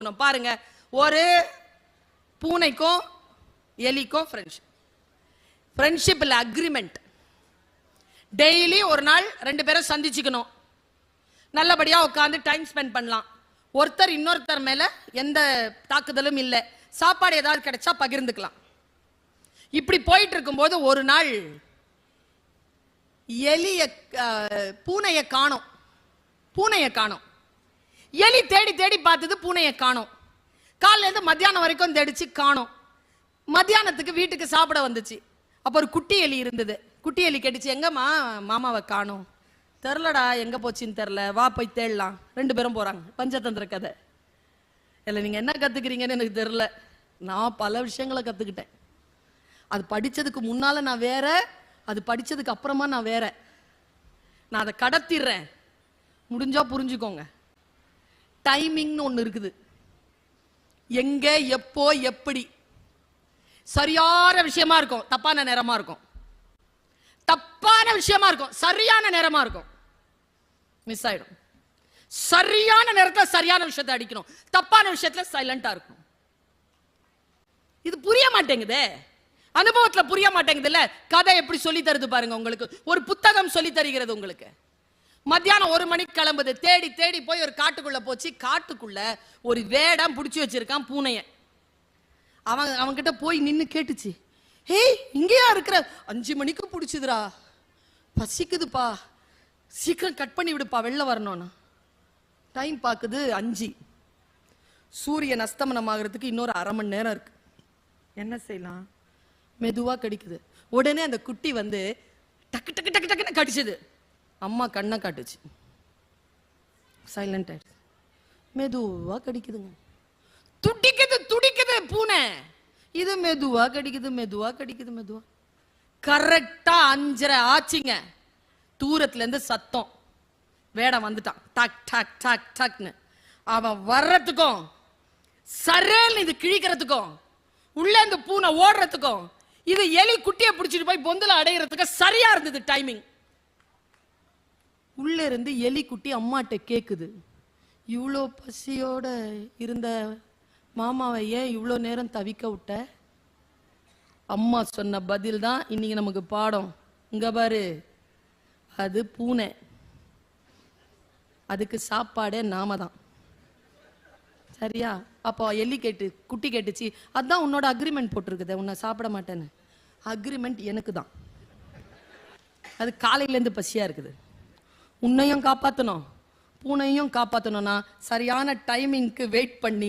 பாருங்க, ஒரு பூனைக்கும் எலிக்கும் ஃப்ரெண்ட்ஷிப் இல்ல, அக்ரிமெண்ட். டெய்லி ஒரு நாள் ரெண்டு பேரும் சந்திச்சுக்கணும், நல்லபடியா உட்காந்து டைம் ஸ்பெண்ட் பண்ணலாம். ஒருத்தர் இன்னொருத்தர் மேல எந்த தாக்குதலும் இல்லை, சாப்பாடு ஏதாவது கிடைச்சா பகிர்ந்துக்கலாம். இப்படி போயிட்டு இருக்கும்போது ஒரு நாள் பூனையை காணோம். எலி தேடி தேடி பார்த்தது, பூனையை காணோம். காலையில இருந்து மத்தியானம் வரைக்கும் தேடிச்சு, காணோம். மத்தியானத்துக்கு வீட்டுக்கு சாப்பிட வந்துச்சு. அப்போ ஒரு குட்டி எலி இருந்தது. குட்டி எலி கேட்டுச்சு, எங்கம்மா மாமாவை காணோம்? தெரிலடா, எங்க போச்சுன்னு தெரில, வா போய் தேடலாம். ரெண்டு பேரும் போறாங்க. பஞ்சதந்திர கதை. இல்லை, நீங்க என்ன கத்துக்கிறீங்கன்னு எனக்கு தெரில. நான் பல விஷயங்களை கத்துக்கிட்டேன். அது படிச்சதுக்கு முன்னால நான் வேற, அது படிச்சதுக்கு அப்புறமா நான் வேற. நான் அதை கடத்திடுறேன், முடிஞ்சா புரிஞ்சுக்கோங்க. டைமிங்னு ஒன்று இருக்குது. எங்க, எப்போ, எப்படி சரியான விஷயமா இருக்கும், தப்பான நேரமா இருக்கும். தப்பான விஷயமா இருக்கும், சரியான நேரமா இருக்கும். மிஸ் ஆயிடும். சரியான நேரத்தில் சரியான விஷயத்தை அடிக்கணும், தப்பான விஷயத்துல சைலண்டா இருக்கும். இது புரிய மாட்டேங்குதே, அனுபவத்துல புரிய மாட்டேங்குது. இல்ல, கதை எப்படி சொல்லி தருது பாருங்க. உங்களுக்கு ஒரு புத்தகம் சொல்லி தருகிறது. உங்களுக்கு மத்தியானம் 1 மணிக்கு கிளம்புது. தேடி தேடி போய் ஒரு காட்டுக்குள்ள போச்சு. காட்டுக்குள்ள ஒரு வேடம் பிடிச்சி வச்சிருக்கான் பூனைய. அவன்கிட்ட போய் நின்னு கேட்டுச்சு, ஹேய், இங்கேயா இருக்கிற? 5 மணிக்கு பிடிச்சதுரா, பசிக்குதுப்பா, சீக்கிரம் கட் பண்ணி விடுப்பா, வெளில வரணும்னா. டைம் பார்க்குது 5. சூரியன் அஸ்தமனம் ஆகிறதுக்கு இன்னொரு 1/2 மணி நேரம் இருக்கு. என்ன செய்யலாம்? மெதுவா கடிக்குது. உடனே அந்த குட்டி வந்து டக்கு டக்கு டக்கு டக்குன்னு கடிச்சது. அம்மா கண்ணை காட்டுச்சு, சைலண்ட் ஆயிடுச்சு. மெதுவா கடிக்குதுங்க. துடிக்குது பூனை. இது மெதுவா கடிக்குது. கரெக்டா 5:30 ஆச்சுங்க. தூரத்துல இருந்து சத்தம். வேடம் வந்துட்டான். டக் டக் டக் டக்னு. அவன் வர்றதுக்கும் சரேல் இது கிழிக்கிறதுக்கும் உள்ள இருந்து பூனை ஓடுறதுக்கும் இது எலி குட்டியை பிடிச்சிட்டு போய் பொந்துல அடையிறதுக்கு சரியா இருந்தது டைமிங். உள்ள இருந்து எலி குட்டி அம்மாட்ட கேக்குது, இவ்வளோ பசியோட இருந்த மாமாவை ஏன் இவ்வளோ நேரம் தவிக்க விட்ட? அம்மா சொன்ன பதில் தான் இன்னைக்கு நமக்கு பாடம். இங்க பாரு, அது பூனை, அதுக்கு சாப்பாடே நாம தான். சரியா? அப்போ எலி குட்டி கேட்டுச்சு, அதான் உன்னோட அக்ரிமெண்ட் போட்டிருக்குது, உன்னை சாப்பிட மாட்டேன்னு. அக்ரிமெண்ட் எனக்கு தான். அது காலையிலேருந்து பசியா இருக்குது. உன்னையும் காப்பாற்றணும், பூனையும் காப்பாற்றணும்னா சரியான டைமிங்க்கு வெயிட் பண்ணி